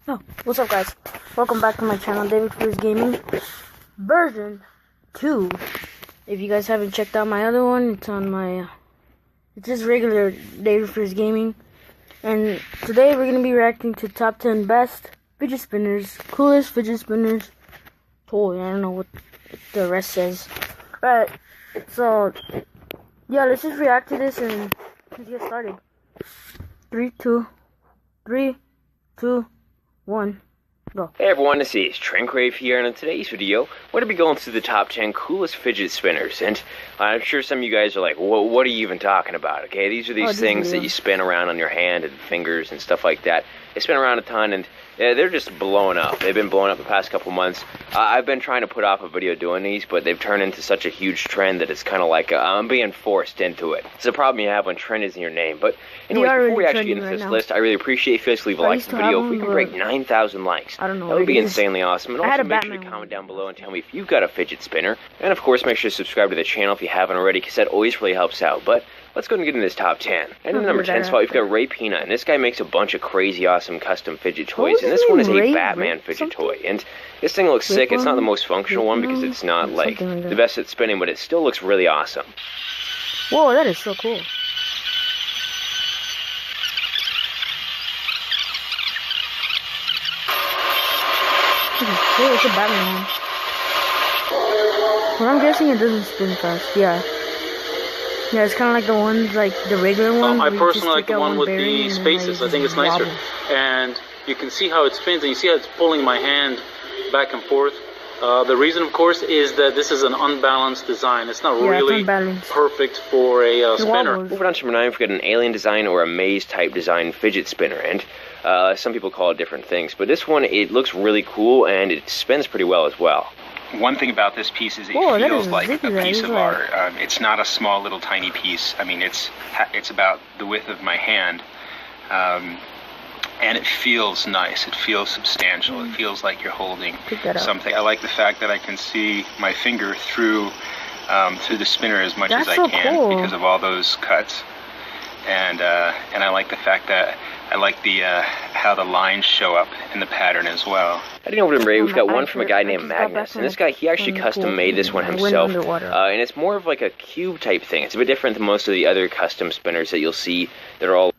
Oh, what's up guys? Welcome back to my channel, David Fidget Gaming version 2. If you guys haven't checked out my other one, it's on my it's just regular David Fidget Gaming. And today we're gonna be reacting to top 10 best fidget spinners, coolest fidget spinners toy. I don't know what the rest says. Alright, so yeah, let's just react to this and let's get started. 3, 2, 1, go. Hey everyone, this is Trenkrave here, and in today's video, we're going to be going through the top 10 coolest fidget spinners. And I'm sure some of you guys are like, what are you even talking about? Okay, these are these things that you spin around on your hand and fingers and stuff like that. They spin around a ton, and they're just blowing up. They've been blowing up the past couple months. I've been trying to put off a video doing these, but they've turned into such a huge trend that it's kind of like I'm being forced into it. It's a problem you have when trend is in your name. But anyway, before we actually get into this list, I really appreciate if you guys leave a like to the video. If we can break 9,000 likes, that would be insanely awesome. And also make sure to comment down below and tell me if you've got a fidget spinner. And of course, make sure to subscribe to the channel if you haven't already, because that always really helps out. But let's go and get into this top 10. And in the number 10 spot, we've got Ray Peanut, and this guy makes a bunch of crazy, awesome custom fidget toys. And this one is a Batman fidget toy. And this thing looks sick. It's not the most functional one because it's not like the best at spinning, but it still looks really awesome. Whoa, that is so cool. Cool, it's a Batman one. Well, I'm guessing it doesn't spin fast. Yeah, it's kind of like the ones, like the regular one. I personally like the one with the spaces. I think it's nicer. And you can see how it spins, and you see how it's pulling my hand back and forth. The reason, of course, is that this is an unbalanced design. It's not really perfect for a spinner. Moving on to number 9, we've got an alien design or a maze type design fidget spinner. And some people call it different things, but this one, it looks really cool and it spins pretty well as well. One thing about this piece is it feels like a piece of art. It's not a small little tiny piece. I mean, it's about the width of my hand, and it feels nice. It feels substantial. It feels like you're holding something. I like the fact that I can see my finger through the spinner as much as I can because of all those cuts, and I like the fact that I like the how the lines show up in the pattern as well. Heading over to Ray, we've got one from a guy named Magnus, and this guy, he actually custom made this one himself, and it's more of like a cube type thing. It's a bit different than most of the other custom spinners that you'll see that are all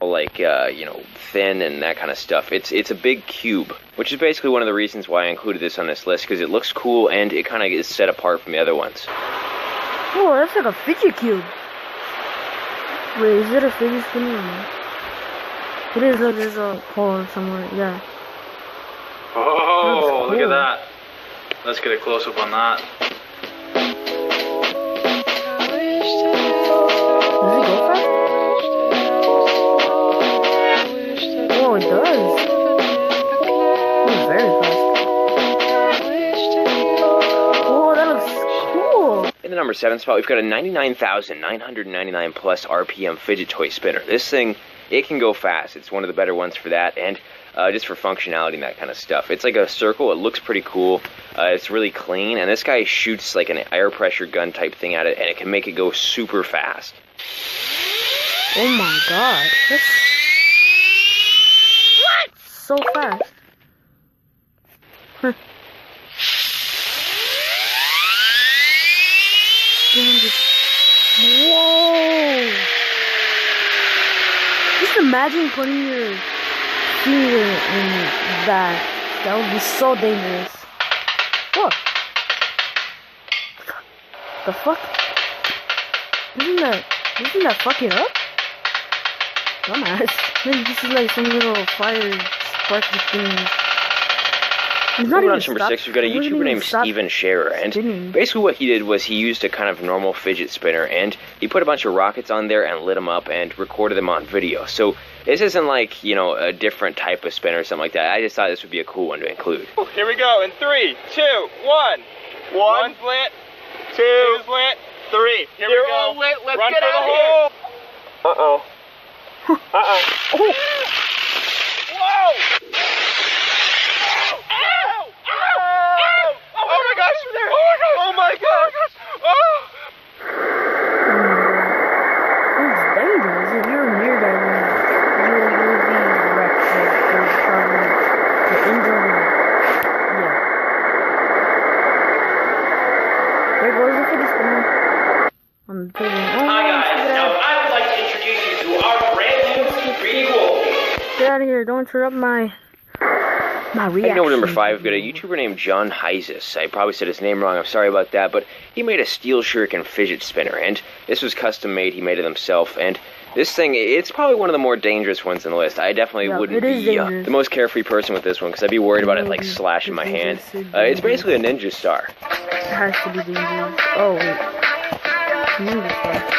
like you know, thin and that kind of stuff. It's a big cube, which is basically one of the reasons why I included this on this list, because it looks cool and it kind of is set apart from the other ones. Oh, that's like a fidget cube. Wait, is it a fidget spinner or not? It is. Look, there's a hole somewhere. Yeah. Oh, look at that. Let's get a close up on that. Does it go fast? Oh, it does. It's very fast. Oh, that looks cool. In the number 7 spot, we've got a 99,999 plus RPM fidget toy spinner. This thing, it can go fast. It's one of the better ones for that, and just for functionality and that kind of stuff. It's like a circle. It looks pretty cool. It's really clean, and this guy shoots like an air pressure gun type thing at it, and it can make it go super fast. Oh my god. That's so fast. Huh. Whoa! Just imagine putting your finger in that. That would be so dangerous. What? The fuck? Doesn't that fuck it up? Dumbass. Maybe this is like some little fire sparky thing. Moving on to number 6, we've got a YouTuber named Steven Scherer, and basically what he did was he used a kind of normal fidget spinner, and he put a bunch of rockets on there and lit them up and recorded them on video. So this isn't like, you know, a different type of spinner or something like that. I just thought this would be a cool one to include. Here we go in 3, 2, 1. One's lit, two's lit, 3. Here we go. Lit. Let's run get out of here. Uh-oh. Uh-oh. Whoa! Oh my gosh, there! Oh my gosh! Oh! It's dangerous if you're near that one. there goes the fidget spinner on the table. Hi guys, so I would like to introduce you to our brand new 3D World. Get out of here! Don't interrupt my reaction. Number 5, we've got a YouTuber named John Hysis. I probably said his name wrong, I'm sorry about that, but he made a steel shuriken fidget spinner, and this was custom made, he made it himself, and this thing, it's probably one of the more dangerous ones on the list. I definitely wouldn't be the most carefrry person with this one, because I'd be worried about it, like, slashing my hand. It's basically a ninja star. It has to be dangerous. Oh, wait. Ninja star.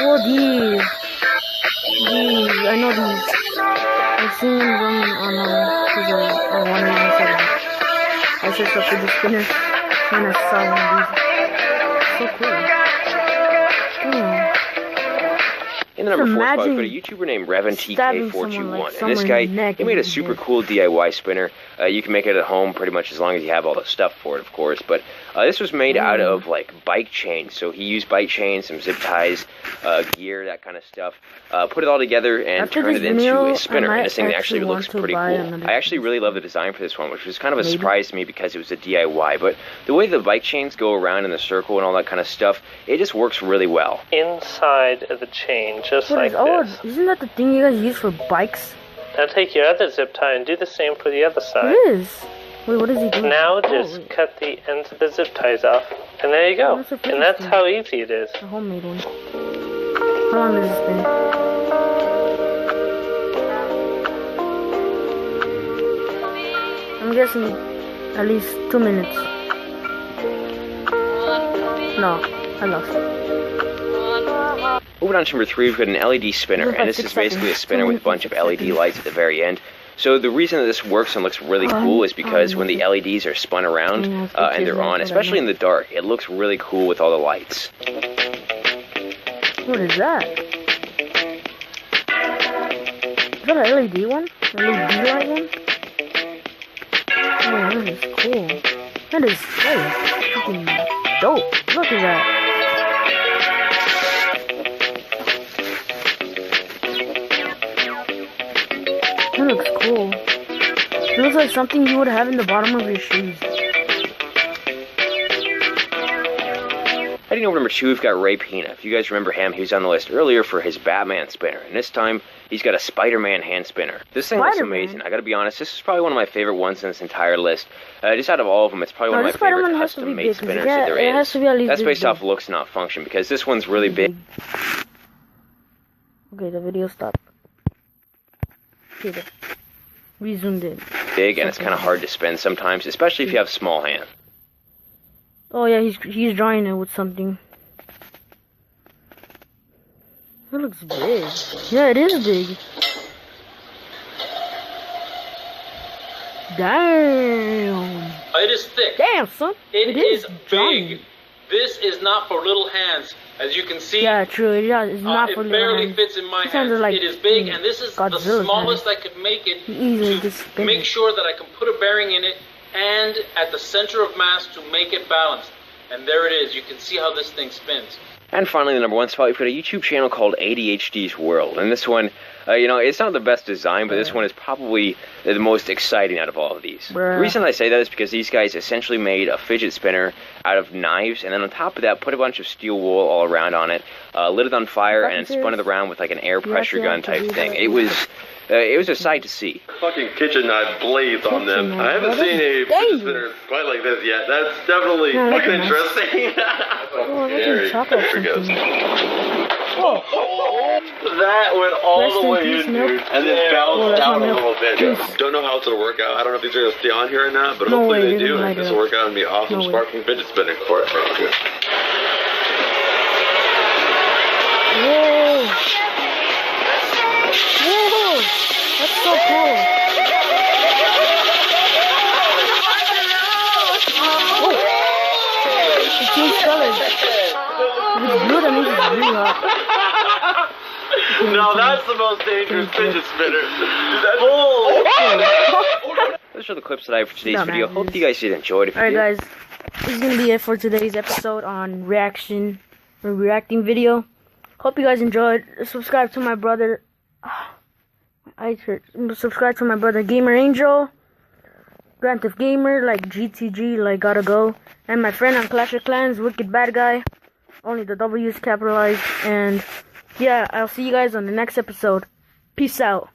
Oh, these, I know these. I've seen them run on one of them. I searched up fidget spinners and I saw one of these. So cool. In the number 4 spot, we've got a YouTuber named RevanTK421, and this guy, he made a super cool DIY spinner. You can make it at home pretty much as long as you have all the stuff for it, of course, but this was made out of, like, bike chains, so he used bike chains, some zip ties, gear, that kind of stuff, put it all together and turned it into a spinner, and this thing actually looks pretty cool. I actually really love the design for this one, which was kind of a surprise to me because it was a DIY, but the way the bike chains go around in the circle and all that kind of stuff, it just works really well. Inside of the chain, just like this. Isn't that the thing you guys use for bikes? Now take your other zip tie and do the same for the other side. It is. Wait, what does he do? Now just cut the ends of the zip ties off, and there you go. And that's how easy it is. A homemade one. How long does this spin? I'm guessing at least 2 minutes. No, I lost. Moving on to number 3, we've got an LED spinner, and this is basically a spinner with a bunch of LED lights at the very end. So the reason that this works and looks really cool is because when the LEDs are spun around and they're on, especially in the dark, it looks really cool with all the lights. What is that? Is that an LED one? LED light one? Oh, that is cool. That is freaking dope. Look at that. That looks cool. It looks like something you would have in the bottom of your shoes. Heading over to number 2, we've got Ray Pina. If you guys remember him, he was on the list earlier for his Batman spinner, and this time he's got a Spider-Man hand spinner. This thing looks amazing. I gotta be honest, this is probably one of my favorite ones in this entire list. Just out of all of them, it's probably one of my favorite custom-made spinners that there is. That's based off looks, not function, because this one's really big. Okay, the video stopped. We zoomed in. Big, and it's kind of hard to spin sometimes, especially if you have small hands. Oh yeah, he's drawing it with something. That looks big. Yeah, it is big. Damn. It is thick. Damn, son. It is big. This is not for little hands. As you can see, yeah, true. It's not for little hands. It barely fits in my hands. Like, it is big, and this is the smallest I could make it to make sure that I can put a bearing in it and at the center of mass to make it balanced. And there it is. You can see how this thing spins. And finally, the number 1 spot, we've got a YouTube channel called ADHD's World. And this one, you know, it's not the best design, but this one is probably the most exciting out of all of these. The reason I say that is because these guys essentially made a fidget spinner out of knives, and then on top of that, put a bunch of steel wool all around on it, lit it on fire, and then spun it around with like an air pressure gun type thing. It was a sight to see. Fucking kitchen knife blades on them. I haven't seen a fidget spinner quite like this yet. That's definitely fucking interesting. That went all the way in, dude. And then bounced out a little bit. Don't know how it's going to work out. I don't know if these are going to stay on here or not, but hopefully they do. And this will work out and be awesome sparkling fidget spinner for it. Whoa! Whoa! That's so cool. It changed colors. If it's blue, that means it's really hot. No, that's the most dangerous fidget spinner. Those are the clips that I have for today's video. Hope you guys did enjoy it. Alright guys, this is going to be it for today's episode on reacting video. Hope you guys enjoyed. Subscribe to my brother. My Subscribe to my brother Gamer Angel, Grand Theft Gamer, like GTG, like Gotta Go, and my friend on Clash of Clans, Wicked Bad Guy. Only the W is capitalized. And yeah, I'll see you guys on the next episode. Peace out.